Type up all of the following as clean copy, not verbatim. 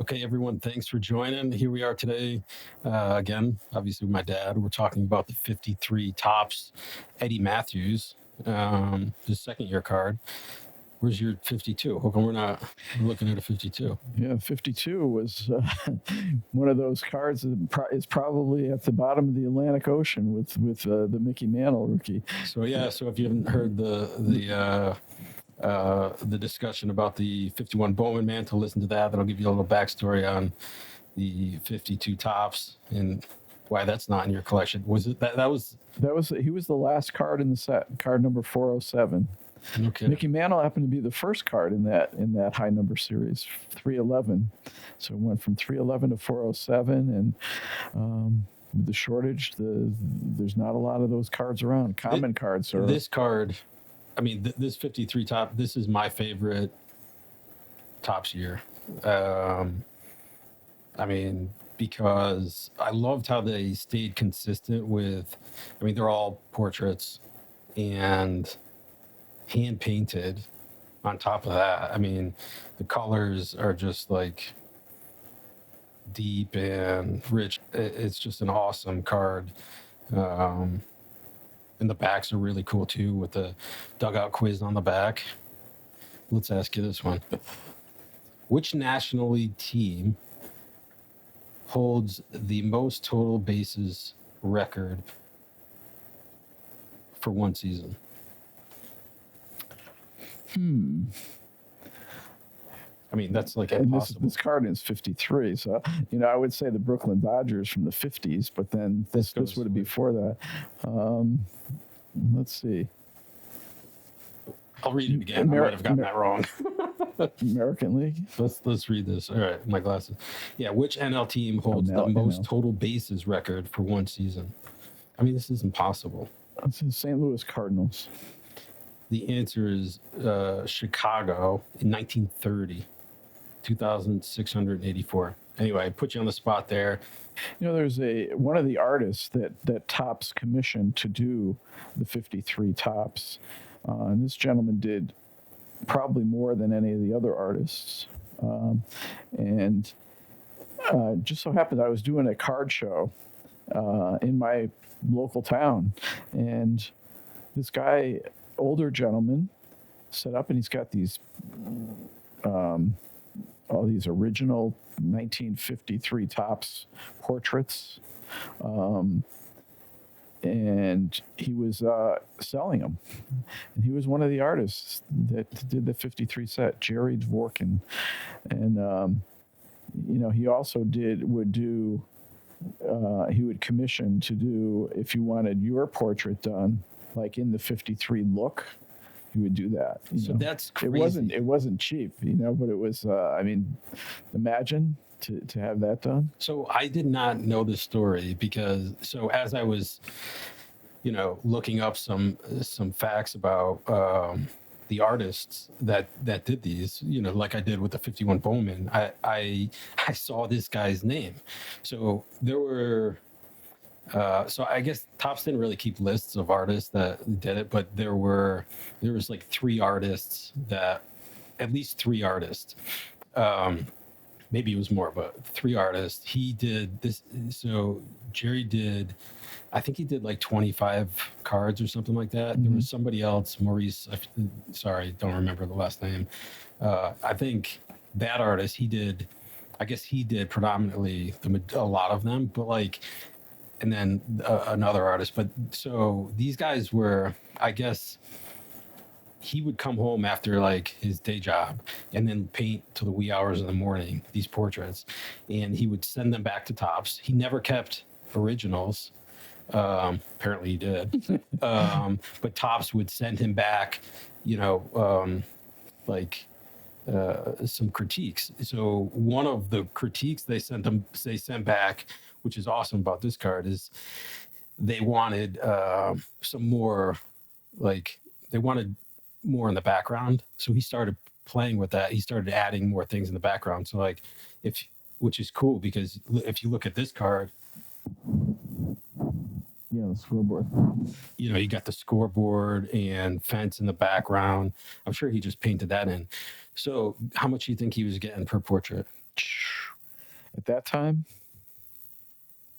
Okay, everyone, thanks for joining. Here we are today, again, obviously with my dad. We're talking about the 53 Topps Eddie Mathews, his second year card. Where's your 52? How come we're not looking at a 52? Yeah, 52 was one of those cards that is probably at the bottom of the Atlantic Ocean with the Mickey Mantle rookie. So if you haven't heard the discussion about the 51 Bowman mantle, listen to that. That'll give you a little backstory on the 52 Topps and why that's not in your collection. Was it that was he was the last card in the set, card number 407. okay? Mickey Mantle happened to be the first card in that high number series, 311. So it went from 311 to 407, and with the shortage, there's not a lot of those cards around. Common cards are This card, I mean, this 53 top, this is my favorite Topps year. I mean, because I loved how they stayed consistent with, I mean, they're all portraits and hand painted on top of that. I mean, the colors are just like deep and rich. It's just an awesome card. And the backs are really cool too with the dugout quiz on the back. Let's ask you this one. Which National League team holds the most total bases record for one season? I mean, that's like impossible. This card is 53. So, I would say the Brooklyn Dodgers from the 50s, but then this would be before that. Let's see. I'll read it again. I might have gotten that wrong. American League. Let's read this. All right, my glasses. Yeah, which NL team holds the most total bases record for one season? I mean, this is impossible. It's the St. Louis Cardinals. The answer is Chicago in 1930, 2,684. Anyway, I put you on the spot there. There's one of the artists that Topps commissioned to do the 53 Topps. And this gentleman did probably more than any of the other artists. And just so happened I was doing a card show in my local town. And this guy, older gentleman, set up and he's got these all these original 1953 Topps portraits. And he was selling them. And he was one of the artists that did the 53 set, Jerry Dvorkin. And, he also he would commission to do, if you wanted your portrait done, like in the 53 look, he would do that. So that's crazy. It wasn't cheap, but it was, imagine to have that done. So I did not know this story because as I was, looking up some facts about the artists that did these, like I did with the 51 Bowman, I saw this guy's name. So there were, so I guess Topps didn't really keep lists of artists that did it, but there was like at least three artists. Maybe it was more, but three artists. He did this. So Jerry did, I think he did like 25 cards or something like that. Mm-hmm. There was somebody else, Maurice. Sorry, don't remember the last name. I think that artist, he did predominantly a lot of them, but like, and then another artist. But so these guys were, I guess, he would come home after like his day job and then paint till the wee hours of the morning, these portraits, and he would send them back to Topps. He never kept originals. Apparently he did. But Topps would send him back, some critiques. So one of the critiques they sent back, which is awesome about this card, is they wanted some more, they wanted more in the background. So he started playing with that. He started adding more things in the background. So which is cool because if you look at this card, yeah, the scoreboard, you got the scoreboard and fence in the background. I'm sure he just painted that in. So how much do you think he was getting per portrait? At that time,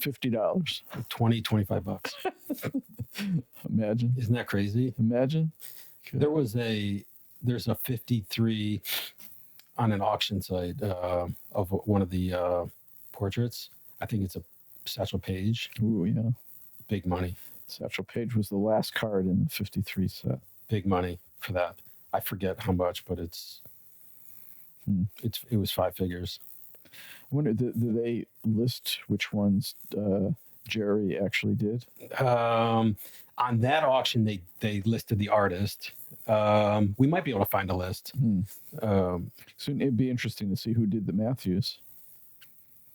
$50. 20, $25. Imagine. Isn't that crazy? Imagine. There's a 53 on an auction site of one of the portraits. I think it's a Satchel Paige. Ooh, yeah. Big money. Satchel Paige was the last card in the 53 set. Big money for that. I forget how much, but it was 5 figures. I wonder, do they list which ones Jerry actually did? On that auction, they listed the artist. We might be able to find a list. So it'd be interesting to see who did the Mathews.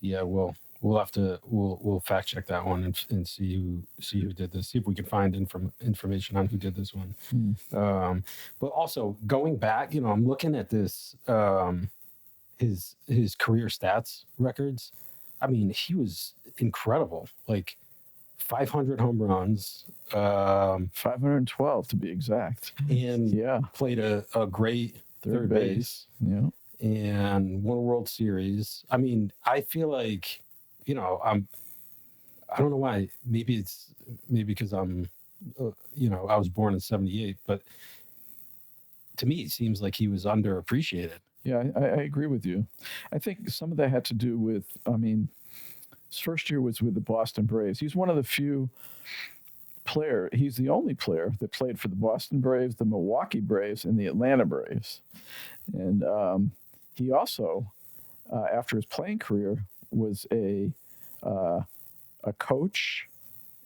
Yeah, we'll have to we'll fact check that one and see who did this. See if we can find information on who did this one. But also going back, I'm looking at this his career stats records. I mean, he was incredible. Like 500 home runs, 512 to be exact, and played a great third base. Yeah, and won a World Series. I mean, I feel like, I don't know why. Maybe because I'm, I was born in '78, but to me, it seems like he was underappreciated. Yeah, I agree with you. I think some of that had to do with, his first year was with the Boston Braves. He's one of the few he's the only player that played for the Boston Braves, the Milwaukee Braves, and the Atlanta Braves. And he also, after his playing career, was a coach,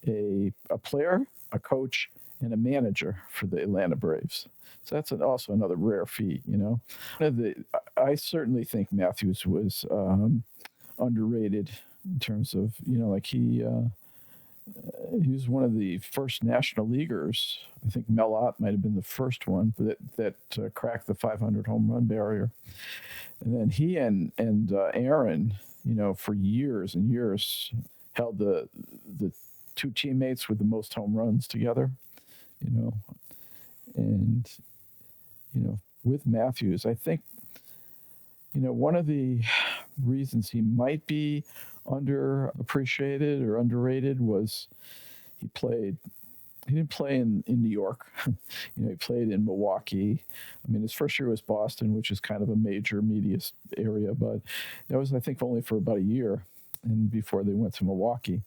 a player, a coach, and a manager for the Atlanta Braves. So that's also another rare feat, I certainly think Mathews was underrated in terms of, he was one of the first National Leaguers. I think Mel Ott might have been the first one that cracked the 500 home run barrier. And then he and Aaron, for years and years, held the two teammates with the most home runs together. And with Mathews, I think, one of the reasons he might be underappreciated or underrated was he didn't play in New York. He played in Milwaukee. His first year was Boston, which is kind of a major media area, but that was, I think, only for about a year and before they went to Milwaukee.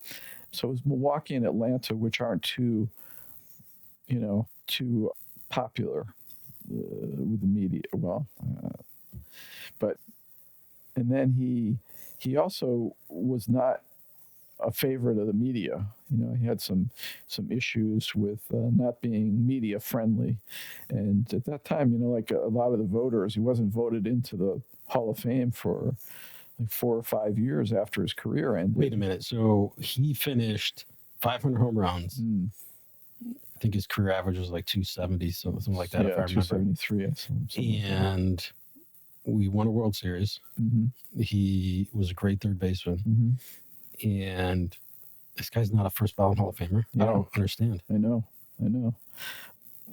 So it was Milwaukee and Atlanta, which aren't too popular with the media. And then he also was not a favorite of the media. He had some issues with not being media friendly. And at that time, like a lot of the voters, he wasn't voted into the Hall of Fame for like 4 or 5 years after his career ended. Wait a minute. So he finished 500 home runs. I think his career average was like 270, something like that, if I remember. 273. And we won a World Series. He was a great third baseman. And this guy's not a first ballot Hall of Famer. Yeah. I don't understand. I know.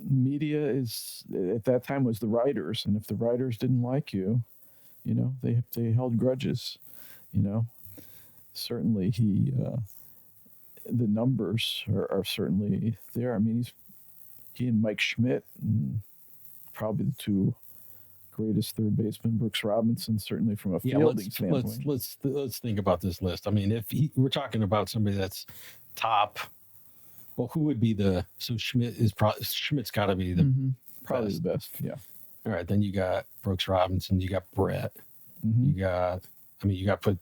Media at that time was the writers. And if the writers didn't like you, they held grudges, Certainly the numbers are certainly there. He and Mike Schmidt, probably the two greatest third baseman. Brooks Robinson, certainly from a fielding standpoint. Let's think about this list. If we're talking about somebody that's top, well, who would be Schmidt's got to be the probably the best. Yeah. All right, then you got Brooks Robinson, you got Brett, you got put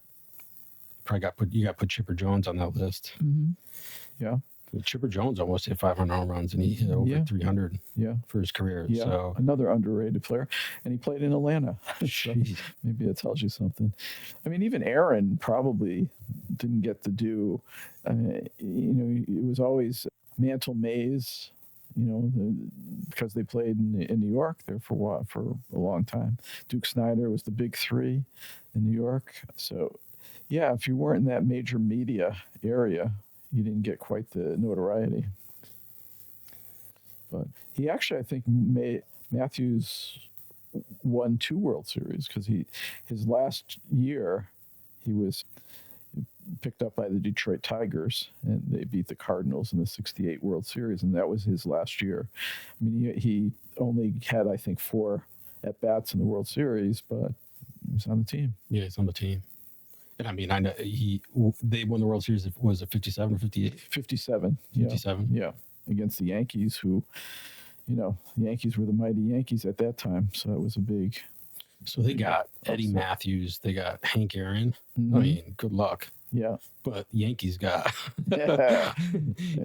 Chipper Jones on that list. Yeah. Chipper Jones almost hit 500 home runs, and he hit over 300 for his career. Yeah, so another underrated player. And he played in Atlanta. So maybe that tells you something. Even Aaron probably didn't get to do, it was always Mantle Mays, because they played in New York there for a long time. Duke Snider was the big three in New York. So, yeah, if you weren't in that major media area, you didn't get quite the notoriety. But he actually, I think, Mathews won 2 World Series because his last year, He was picked up by the Detroit Tigers, and they beat the Cardinals in the '68 World Series, and that was his last year. I mean, he only had, I think, 4 at bats in the World Series, but he was on the team. Yeah, he's on the team. And I mean, I know they won the World Series. Was it 57 or 58? 57. 57. Yeah, against the Yankees, who, the Yankees were the mighty Yankees at that time, so that was a big. So they got Eddie Mathews. They got Hank Aaron. Mm-hmm. I mean, good luck. Yeah. But Yankees got Yeah.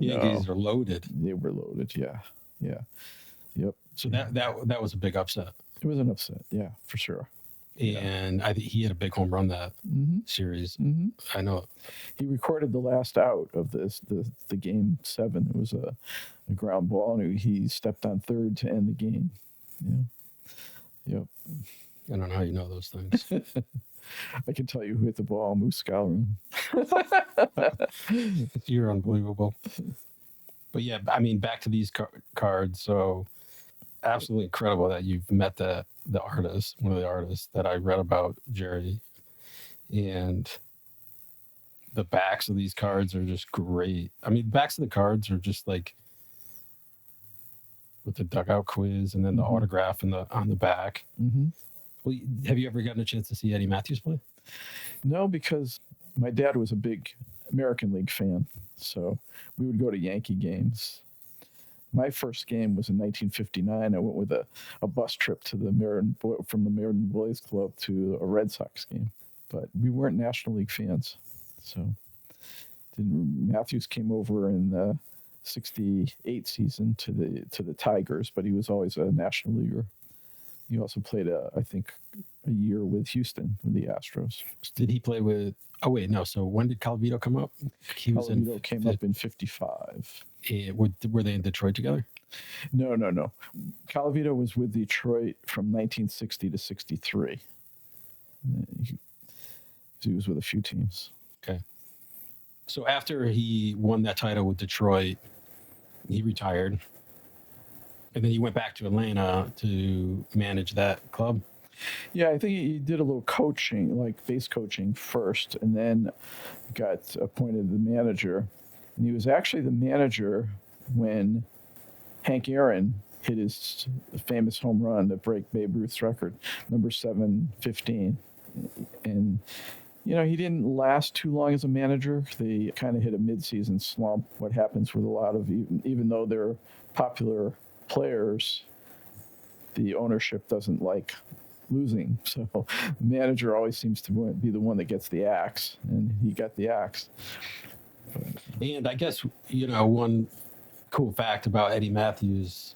Yankees are loaded. They were loaded. Yeah. Yeah. Yep. So that was a big upset. It was an upset. Yeah, for sure. And I think he had a big home run that series. Mm-hmm. I know. He recorded the last out of the game 7. It was a ground ball, and he stepped on third to end the game. Yeah. Yep. I don't know how you know those things. I can tell you who hit the ball, Moose Scourin. You're unbelievable. But yeah, I mean, back to these cards. So absolutely incredible that you've met the artist, one of the artists that I read about, Jerry. And the backs of these cards are just great. I mean, backs of the cards are just like with the dugout quiz and then the autograph on the back. Mm-hmm. Well, have you ever gotten a chance to see Eddie Mathews play? No, because my dad was a big American League fan, so we would go to Yankee games. My first game was in 1959. I went with a bus trip to from the Meriden Boys Club to a Red Sox game, but we weren't National League fans. So Mathews came over in the '68 season to the Tigers, but he was always a National Leaguer. He also played, I think, a year with Houston, with the Astros. Did he play with... Oh, wait, no. So when did Calavito come up? Calavito came up in '55. Were they in Detroit together? No. Calavito was with Detroit from 1960 to '63. He was with a few teams. Okay. So after he won that title with Detroit, he retired. And then he went back to Atlanta to manage that club. Yeah, I think he did a little coaching, like base coaching first, and then got appointed the manager. And he was actually the manager when Hank Aaron hit his famous home run to break Babe Ruth's record, number 715. And, he didn't last too long as a manager. They kind of hit a midseason slump. What happens with a lot of, even though they're popular players, the ownership doesn't like losing. So the manager always seems to be the one that gets the axe, and he got the axe. And I guess, one cool fact about Eddie Mathews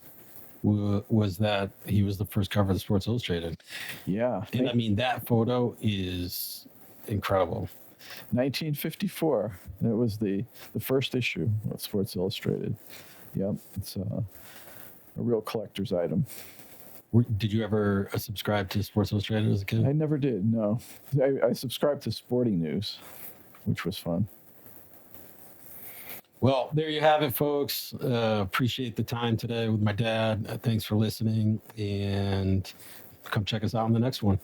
was that he was the first cover of Sports Illustrated. Yeah. And I mean, that photo is incredible. 1954. That was the first issue of Sports Illustrated. Yep. It's a real collector's item. Did you ever subscribe to Sports Illustrated as a kid? I never did, no. I subscribed to Sporting News, which was fun. Well, there you have it, folks. Appreciate the time today with my dad. Thanks for listening, and come check us out on the next one.